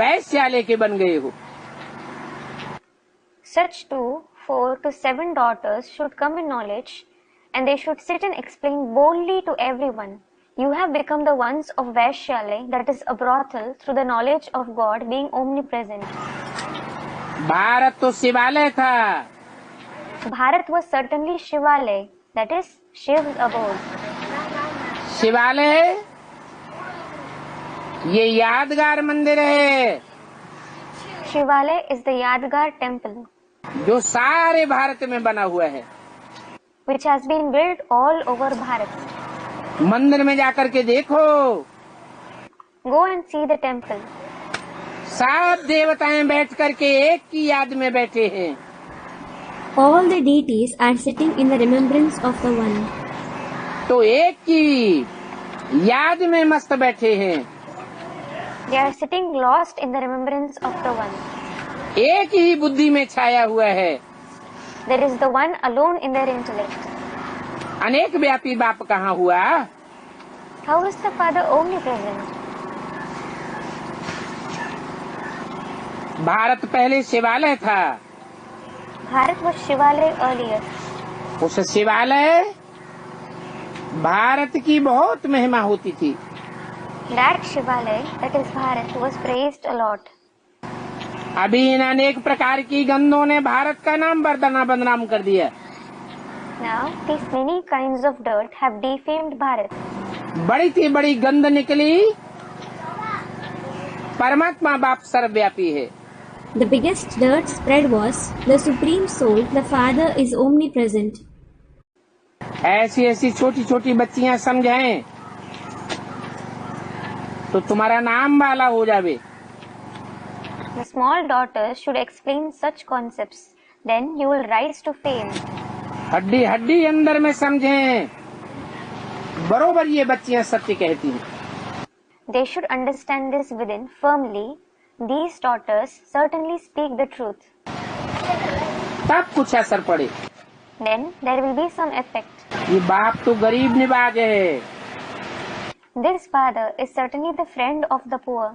वैश्यालय के बन गए हो। Such 2, 4 to 7 daughters should come in knowledge, and they should sit and explain boldly to everyone. You have become the ones of Vaishyalaya, that is a brothel, through the knowledge of God being omnipresent. Bharat तो शिवालय था, Bharat was certainly Shivalaya, that is Shiv's abode. शिवालय ये यादगार मंदिर है Shivalaya is the Yadgar temple, जो सारे भारत में बना हुआ है। which has been built all over Bharat. मंदिर में जाकर के देखो, Go and see the temple. सब देवताएं बैठ करके एक की याद में बैठे हैं। All the deities are sitting in the remembrance of the One. तो एक की याद में मस्त बैठे हैं। They are sitting lost in the remembrance of the one. एक ही बुद्धि में छाया हुआ है। There is the one alone in their intellect. अनेक व्यापी बाप कहाँ हुआ? How is the Father omnipresent? Bharat पहले शिवालय था। Bharat was Shivalaya earlier. उस शिवालय भारत की बहुत महिमा होती थी। That Shivalaya, that is Bharat, was praised a lot. अभी इन अनेक प्रकार की गंधों ने भारत का नाम बदनाम कर दिया। Now, these many kinds of dirt have defamed Bharat. बड़ी थी बड़ी गंध निकली। परमात्मा बाप सर्वव्यापी है। The biggest dirt spread was, the Supreme Soul, the Father, is omnipresent. ऐसी ऐसी छोटी छोटी बच्चियां समझाएं तो तुम्हारा नाम वाला हो जावे। The small daughters should explain such concepts. Then you will rise to fame. हड्डी हड्डी अंदर में समझें, बरोबर ये बच्चियां सत्य कहती हैं। They should understand this within firmly. These daughters certainly speak the truth. तब कुछ असर पड़े। Then there will be some effect. ये बाप तो गरीब निवाज है। This father is certainly the friend of the poor.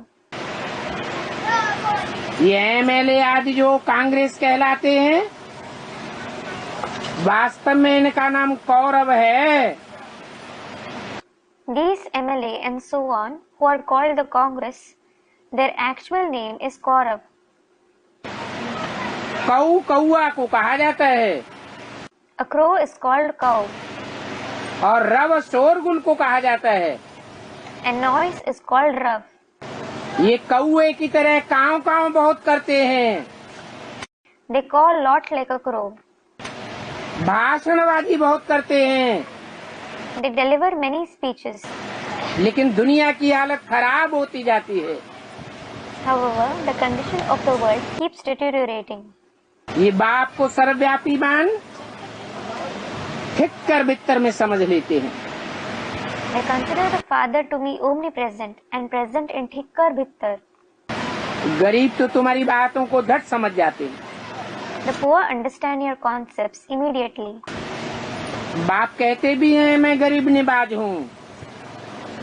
ये एमएलए आदि जो कांग्रेस कहलाते हैं, वास्तव में इनका नाम कौरव है। These MLA and so on who are called the Congress, their actual name is Kaurav. कौ कौआ को कहा जाता है A crow is called cow और रव शोरगुल को कहा जाता है। and noise is called Rav. ये कौए की तरह काव काव बहुत करते हैं। They call lot like a crow. भाषणबाजी बहुत करते हैं। They deliver many speeches. लेकिन दुनिया की हालत खराब होती जाती है। However, the condition of the world keeps deteriorating. ये बाप को सर्वव्यापी मान ठिक्कर बित्तर में समझ लेते हैं। They consider the Father to be omnipresent and present in Thikkar Bhittar. गरीब तो तुम्हारी बातों को झट समझ जाते हैं। The poor understand your concepts immediately. बाप कहते भी हैं मैं गरीब निवाज हूँ।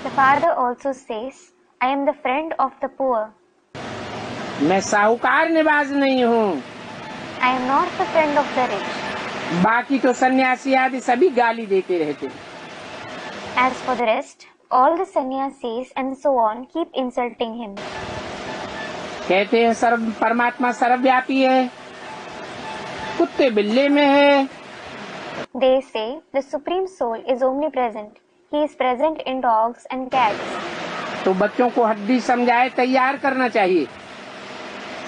The Father also says, I am the friend of the poor. मैं साहूकार निवाज नहीं हूँ। I am not the friend of the rich. बाकी तो सन्यासी आदि सभी गाली देते रहते हैं। As for the rest, all the sannyasis and so on keep insulting him. कहते हैं सर्व परमात्मा सर्वव्यापी है, कुत्ते बिल्ले में है। They say the Supreme Soul is omnipresent. He is present in dogs and cats. तो बच्चों को हड्डी समझाए तैयार करना चाहिए।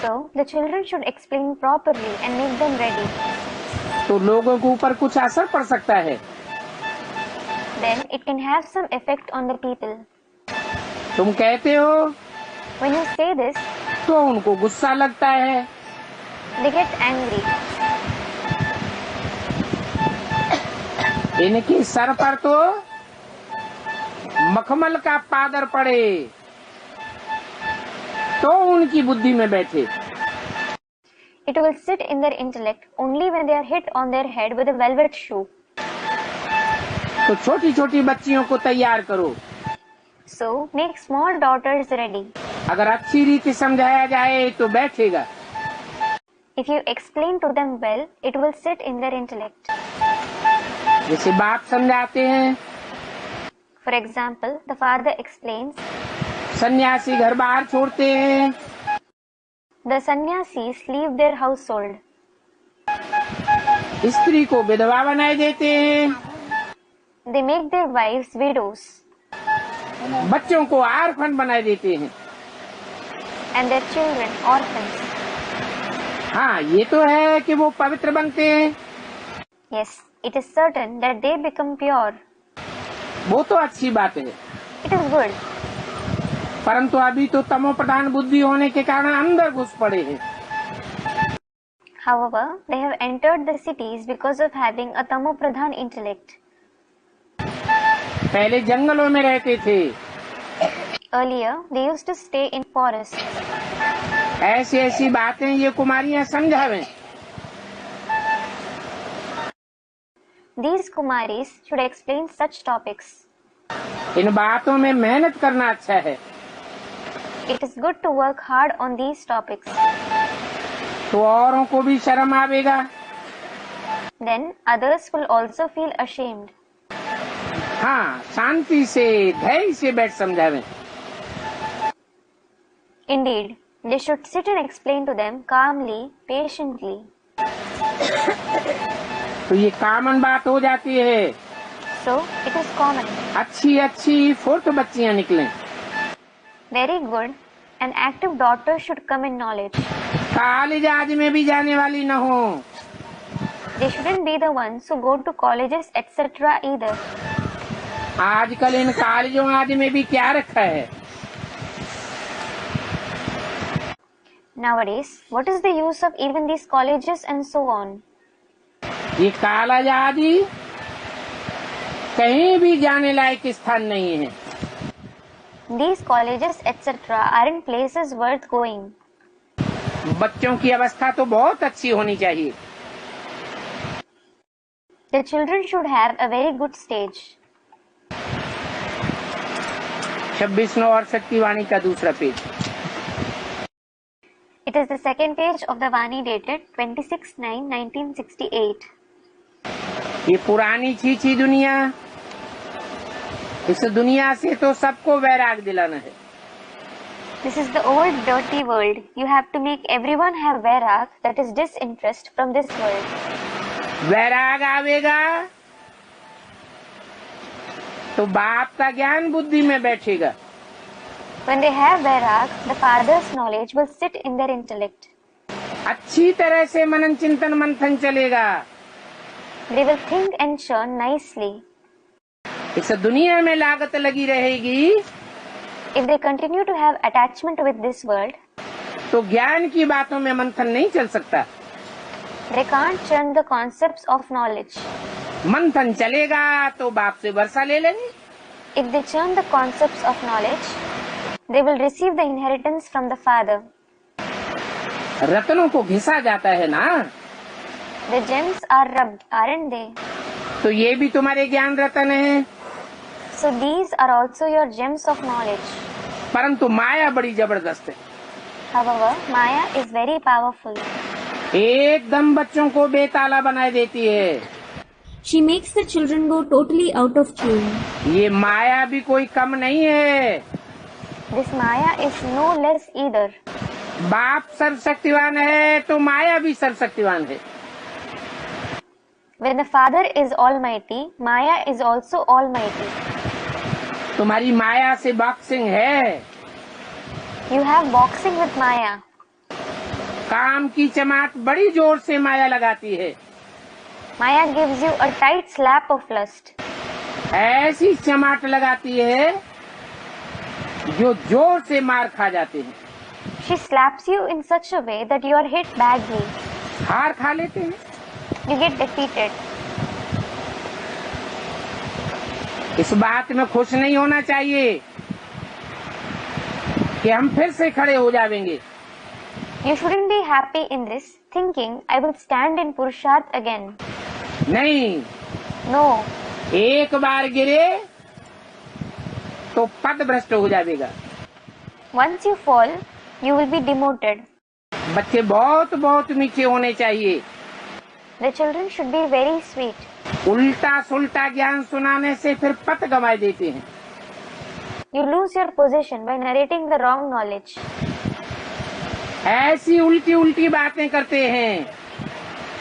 So the children should explain properly and make them ready. तो लोगों के ऊपर कुछ असर पड़ सकता है। Then it can have some effect on the people. तुम कहते हो When you say this, तो उनको गुस्सा लगता है। they get angry. इनके सर पर तो मखमल का पादर पड़े तो उनकी बुद्धि में बैठे। It will sit in their intellect only when they are hit on their head with a velvet shoe. तो छोटी छोटी बच्चियों को तैयार करो। So make small daughters ready. अगर अच्छी रीति समझाया जाए तो बैठेगा। If you explain to them well, it will sit in their intellect. जैसे बाप समझाते हैं, For example, the father explains, सन्यासी घर बाहर छोड़ते हैं, the sannyasis leave their household. स्त्री को विधवा बनाए देते हैं, They make their wives widows बच्चों को आर्फन बनाए देते हैं। and their children orphans. हाँ, ये तो है कि वो पवित्र बनते हैं। Yes, it is certain that they become pure. वो तो अच्छी बात है, It is good. परंतु अभी तो तमो प्रधान बुद्धि होने के कारण अंदर घुस पड़े हैं। However, they have entered the cities because of having a Tamo Pradhan intellect. पहले जंगलों में रहते थे। Earlier, they used to stay in forests. ऐसी ऐसी बातें ये कुमारियां समझावें। These Kumaris should explain such topics. इन बातों में मेहनत करना अच्छा है। It is good to work hard on these topics. तो औरों को भी शर्म आवेगा। Then others will also feel ashamed. हाँ, शांति से धैर्य से बैठ समझावें। Indeed, they should sit and explain to them calmly, patiently. तो ये कॉमन बात हो जाती है। So, it is common. अच्छी अच्छी फुर्त बच्चियां निकलें। Very good. An active daughter should come in knowledge. College आज में भी जाने वाली न हो। They shouldn't be the ones who go to colleges, etc. either. आजकल इन कॉलेजों आज में भी क्या रखा है? Nowadays, what is the use of even these colleges and so on? ये कॉलेज आदि कहीं भी जाने लायक स्थान नहीं है। These colleges, etc. aren't places worth going. बच्चों की अवस्था तो बहुत अच्छी होनी चाहिए। The children should have a very good stage. 26/9/68 की वाणी का दूसरा page. It is the second page of the Vani dated 26/9/1968. ये पुरानी छीछी दुनिया, इस दुनिया से तो सबको वैराग दिलाना है। This is the old dirty world. You have to make everyone have vairag, that is disinterest from this world. वैराग आवेगा तो बाप का ज्ञान बुद्धि में बैठेगा। When they have vairag, the father's knowledge will sit in their intellect. अच्छी तरह से मनन चिंतन मंथन चलेगा। They will think and churn nicely. इस दुनिया में लागत लगी रहेगी If they continue to have attachment with this world, तो ज्ञान की बातों में मंथन नहीं चल सकता। they can't churn the concepts of knowledge. मंथन चलेगा तो बाप से वर्षा ले लेंगे। If they churn the concepts of knowledge, they will receive the inheritance from the father. रत्नों को घिसा जाता है ना, The gems are rubbed, aren't they? तो ये भी तुम्हारे ज्ञान रत्न है। So these are also your gems of knowledge. परंतु माया बड़ी जबरदस्त है। However, Maya is very powerful. एकदम बच्चों को बेताला बनाए देती है। She makes the children go totally out of tune. ये माया भी कोई कम नहीं है। This Maya is no less either. बाप सर्वशक्तिवान है तो माया भी सर्वशक्तिवान है। When the father is almighty, Maya is also almighty. तुम्हारी माया से बॉक्सिंग है। You have boxing with Maya. काम की चमाट बड़ी जोर से माया लगाती है। Maya gives you a tight slap of lust. ऐसी चमाट लगाती है जो जोर से मार खा जाते हैं। She slaps you in such a way that you are hit badly. हार खा लेते हैं। You get defeated. इस बात में खुश नहीं होना चाहिए कि हम फिर से खड़े हो जाएंगे। You shouldn't be happy in this, thinking, I will stand in Purusharth again. नहीं, No. एक बार गिरे तो पद भ्रष्ट हो जाएगा। Once you fall, you will be demoted. बच्चे बहुत बहुत मीठे होने चाहिए। The children should be very sweet. उल्टा सुल्टा ज्ञान सुनाने से फिर पद गंवाए देते हैं। You lose your position by narrating the wrong knowledge. ऐसी उल्टी उल्टी बातें करते हैं।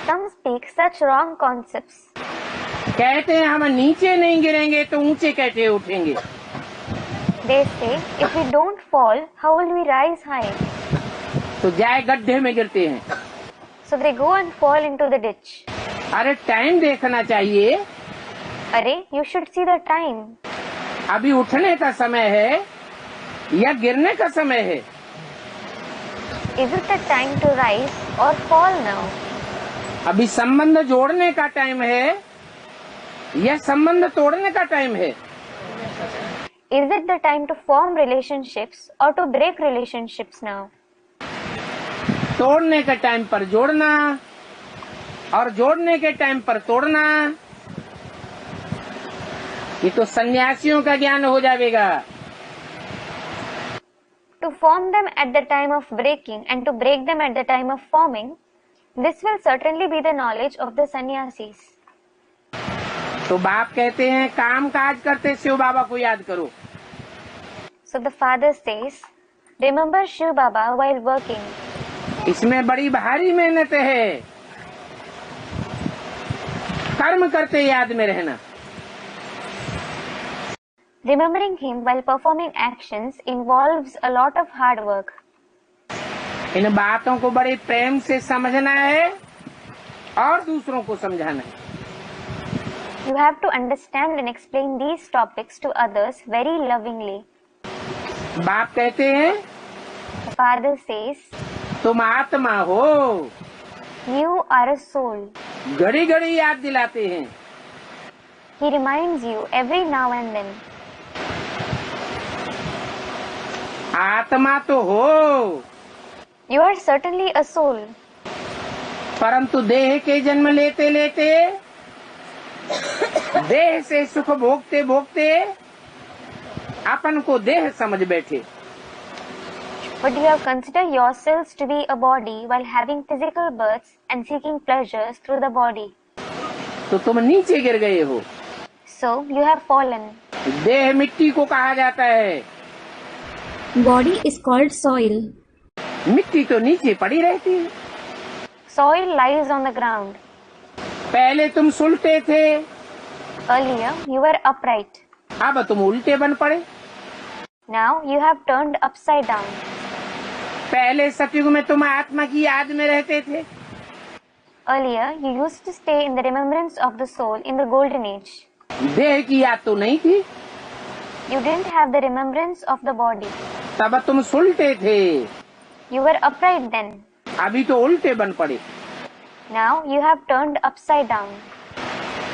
Some speak such wrong concepts. कहते हैं हम नीचे नहीं गिरेंगे तो ऊंचे कैसे उठेंगे। They say, if we don't fall, how will we rise high? तो जाए गड्ढे में गिरते हैं। So they go and fall into the ditch. अरे टाइम देखना चाहिए। अरे, you should see the time. अभी उठने का समय है या गिरने का समय है? Is it the time to rise or fall now? अभी संबंध जोड़ने का टाइम है या संबंध तोड़ने का टाइम है? Is it the time to form relationships or to break relationships now? तोड़ने के टाइम पर जोड़ना और जोड़ने के टाइम पर तोड़ना, ये तो सन्यासियों का ज्ञान हो जाएगा। To form them at the time of breaking and to break them at the time of forming, this will certainly be the knowledge of the sannyasis. तो बाप कहते हैं काम काज करते शिव बाबा को याद करो। So the father says, remember Shiv Baba while working. इसमें बड़ी भारी मेहनत है, कर्म करते याद में रहना। Remembering him while performing actions involves a lot of hard work. इन बातों को बड़े प्रेम से समझना है और दूसरों को समझाना है। You have to understand and explain these topics to others very lovingly. बाप कहते हैं The father says, तुम आत्मा हो, you are a soul. घड़ी घड़ी याद दिलाते हैं। He reminds you every now and then. आत्मा तो हो, You are certainly a soul, परंतु देह के जन्म लेते लेते, देह से सुख भोगते भोगते अपन को देह समझ बैठे। but you have considered yourselves to be a body while having physical births and seeking pleasures through the body. तो तुम नीचे गिर गए हो। So you have fallen. देह मिट्टी को कहा जाता है, Body is called soil. मिट्टी तो नीचे पड़ी रहती है। Soil lies on the ground. पहले तुम सुलटे थे, Earlier you were upright. अब तुम उल्टे बन पड़े। Now you have turned upside down. पहले सतयुग में तुम आत्मा की याद में रहते थे, Earlier you used to stay in the remembrance of the soul in the golden age. देह की याद तो नहीं थी। You didn't have the remembrance of the body. तब तुम सुलटे थे, You were upright then. अभी तो उल्टे बन पड़े। Now you have turned upside down.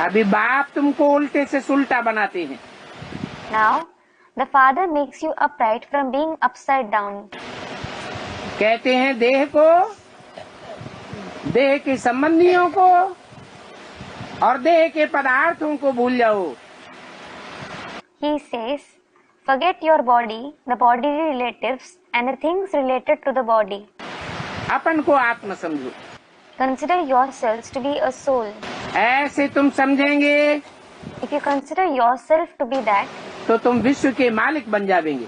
अभी बाप तुमको उल्टे से सुलटा बनाते हैं। Now the Father makes you upright from being upside down. कहते हैं देह को, देह के संबंधियों को और देह के पदार्थों को भूल जाओ। He says, forget your body, the bodily relatives and the things related to the body. अपन को आत्मा समझो। Consider yourselves to be a soul. ऐसे तुम समझेंगे If you consider yourself to be that, तो तुम विश्व के मालिक बन जाएंगे।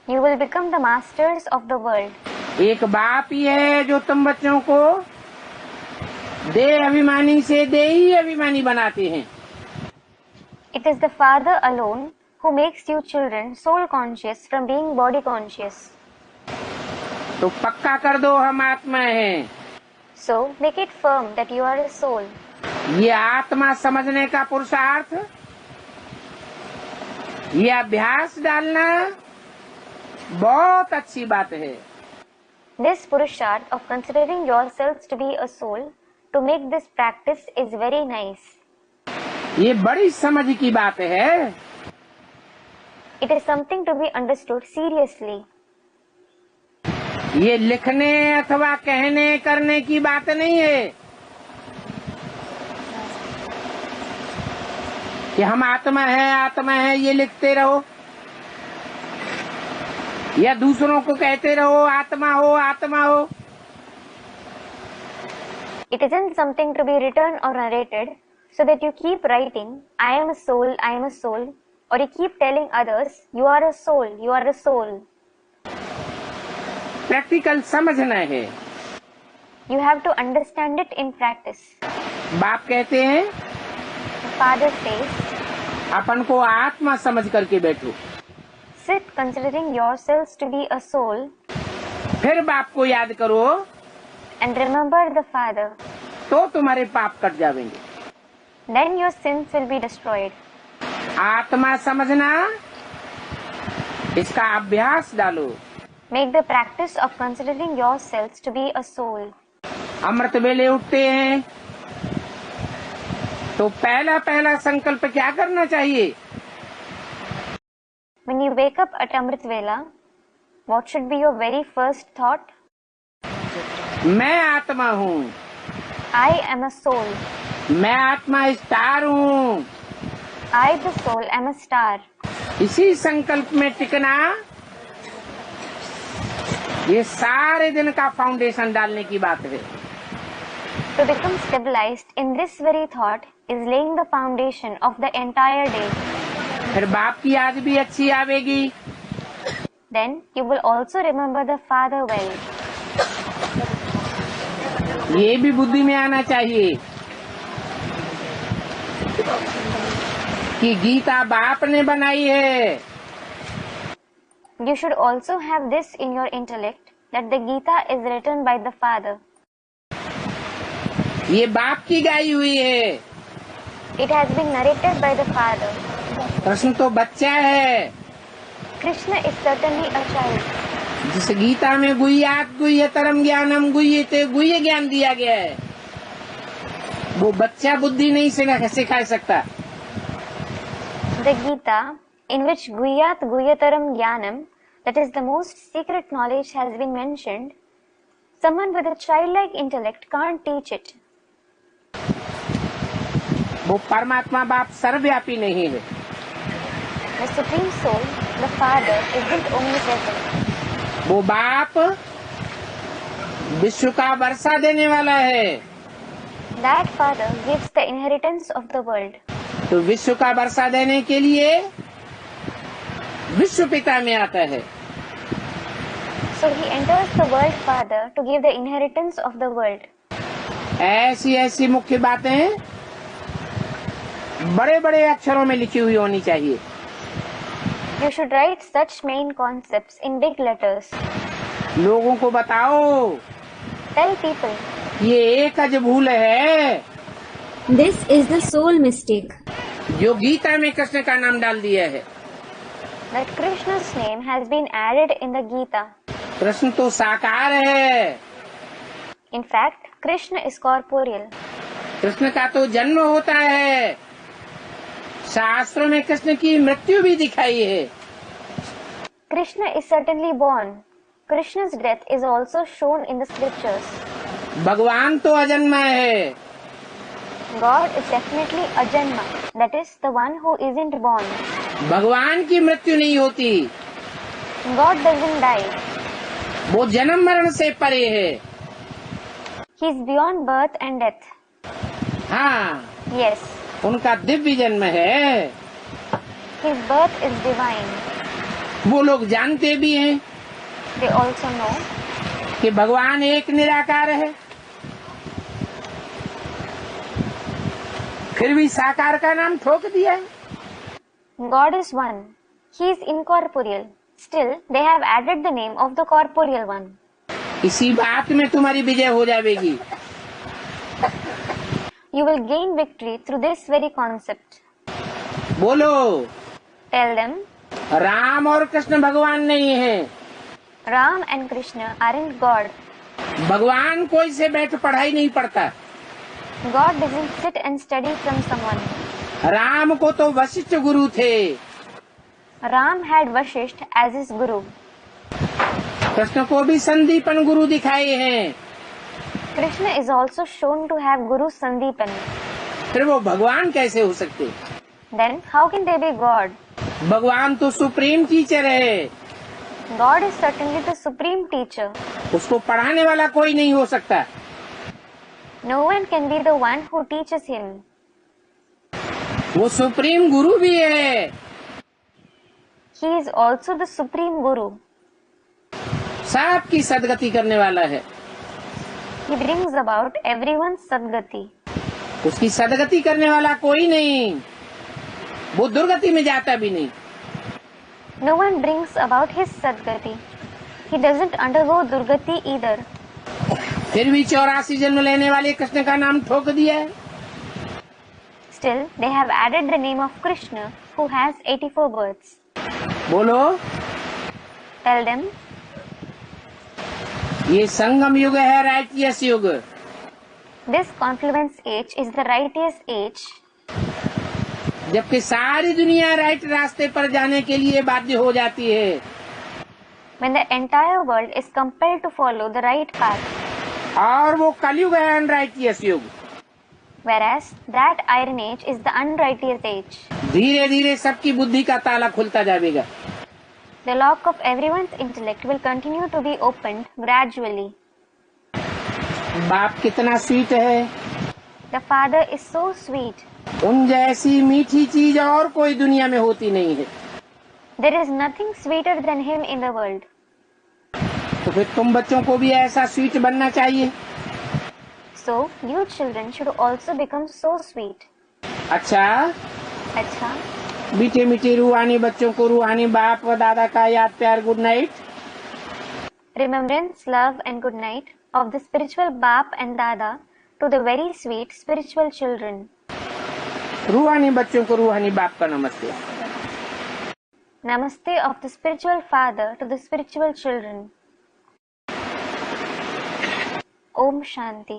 you will become the masters of the world. एक बाप ही है जो तुम बच्चों को देह अभिमानी से देही अभिमानी बनाते हैं। It is the Father alone who makes you children soul conscious from being body conscious. तो पक्का कर दो हम आत्मा हैं। So make it firm that you are a soul. ये आत्मा समझने का पुरुषार्थ, ये अभ्यास डालना बहुत अच्छी बात है। This Purusharth of considering yourselves to be a soul, to make this practice is very nice. ये बड़ी समझ की बात है। It is something to be understood seriously. ये लिखने अथवा कहने करने की बात नहीं है कि हम आत्मा है ये लिखते रहो या दूसरों को कहते रहो आत्मा हो। It isn't something to be written or narrated so that you keep writing, I am a soul, I am a soul, or you keep telling others, you are a soul, you are a soul. Practical समझना है। You have to understand it in practice. बाप कहते हैं The Father says, अपन को आत्मा समझ करके बैठो। sit considering yourselves to be a soul फिर बाप को याद करो and remember the Father. तो तुम्हारे पाप कट जाएंगे। Then your sins will be destroyed. आत्मा समझना, इसका अभ्यास डालो। Make the practice of considering yourselves to be a soul. अमृत वेले उठते हैं तो पहला संकल्प क्या करना चाहिए? When you you wake up at Amrit Vela, what should be your very first thought? मैं आत्मा हूँ, I am a soul. मैं आत्मा स्टार हूँ। I, the soul, am a star. इसी संकल्प में टिकना ये सारे दिन का फाउंडेशन डालने की बात है। To become stabilized in this very thought is laying the foundation of the entire day. फिर बाप की याद भी अच्छी आवेगी। Then you will also remember the Father well. ये भी बुद्धि में आना चाहिए कि गीता बाप ने बनाई है। You should also have this in your intellect that the Gita is written by the Father. ये बाप की गाई हुई है। It has been narrated by the Father. Krishna तो बच्चा है। Krishna is certainly a child. जिस गीता में गुह्यात गुह्यतरम ज्ञानम गुह्यते गुह्य ज्ञान दिया गया है, वो बच्चा बुद्धि नहीं सिखा सकता। The Gita, in which Guhyat Guhyataram Jnanam, that is the most secret knowledge, has been mentioned, someone with a childlike intellect can't teach it. वो परमात्मा बाप सर्वव्यापी नहीं है। The Supreme Soul, the Father, isn't omnipresent. वो बाप विश्व का वर्षा देने वाला है। That Father gives the inheritance of the world. तो विश्व का वर्षा देने के लिए विश्व पिता में आता है। So he enters the world Father to give the inheritance of the world. ऐसी ऐसी मुख्य बातें बड़े बड़े अक्षरों में लिखी हुई होनी चाहिए। You should write such main concepts in big letters. लोगों को बताओ Tell people. ये एक अज भूल है This is the sole mistake जो गीता में कृष्ण का नाम डाल दिया है। That Krishna's name has been added in the Gita. Krishna तो साकार है। In fact, Krishna is corporeal. Krishna का तो जन्म होता है। शास्त्रों में कृष्ण की मृत्यु भी दिखाई है। Krishna is certainly born. Krishna's death is also shown in the scriptures. भगवान तो अजन्मा है। God is definitely Ajanma, that is the one who isn't born. भगवान की मृत्यु नहीं होती। God doesn't die. वो जन्म मरण से परे है। He is beyond birth and death. हाँ, Yes, उनका दिव्य जन्म है। his birth is divine. वो लोग जानते भी हैं They also know कि भगवान एक निराकार है, फिर भी साकार का नाम ठोक दिया है। God is one. He is incorporeal. Still, they have added the name of the corporeal one. इसी बात में तुम्हारी विजय हो जाएगी। You will gain victory through this very concept. बोलो, Tell them, राम और कृष्ण भगवान नहीं है। Ram and Krishna aren't God. भगवान कोई से बैठ पढ़ाई नहीं पढ़ता। God doesn't sit and study from someone. Ram को तो वशिष्ठ गुरु थे। Ram had Vashisht as his guru. Krishna को भी संदीपन गुरु दिखाए हैं। Krishna is also shown to have Guru Sandipan. फिर वो भगवान कैसे हो सकते? Then how can they be God? भगवान तो सुप्रीम टीचर है। God is certainly the supreme teacher. उसको पढ़ाने वाला कोई नहीं हो सकता। No one can be the one who teaches him. वो सुप्रीम गुरु भी है। He is also the supreme Guru. सबकी सदगति करने वाला है। He brings about everyone's sadgati. उसकी सदगति करने वाला कोई नहीं। वो दुर्गति में जाता भी नहीं। No one brings about his sadgati. He doesn't undergo durgati either. फिर भी 84 जन्म लेने वाले कृष्ण का नाम ठोक दिया है। Still, they have added the name of Krishna, who has 84 births. बोलो, Tell them, ये संगम युग है, राइटियस युग। this confluence age is the righteous age. जबकि सारी दुनिया राइट रास्ते पर जाने के लिए बाध्य हो जाती है, when the entire world is compelled to follow the right path, और वो कलयुग है अनराइटियस युग। whereas that iron age is the unrighteous age. धीरे धीरे सबकी बुद्धि का ताला खुलता जाएगा। The lock of everyone's intellect will continue to be opened gradually. बाप कितना स्वीट है, The Father is so sweet. उन जैसी मीठी चीज और कोई दुनिया में होती नहीं है। There is nothing sweeter than Him in the world. तो फिर तुम बच्चों को भी ऐसा स्वीट बनना चाहिए। So, you children should also become so sweet. अच्छा, अच्छा, मीठे मीठे रूहानी बच्चों को रूहानी बाप व दादा का याद प्यार good night. remembrance, love and good night of the spiritual Bap and Dada to the very sweet spiritual children. रूहानी बच्चों को रूहानी बाप का नमस्ते। Namaste of the spiritual father to the spiritual children. Om Shanti.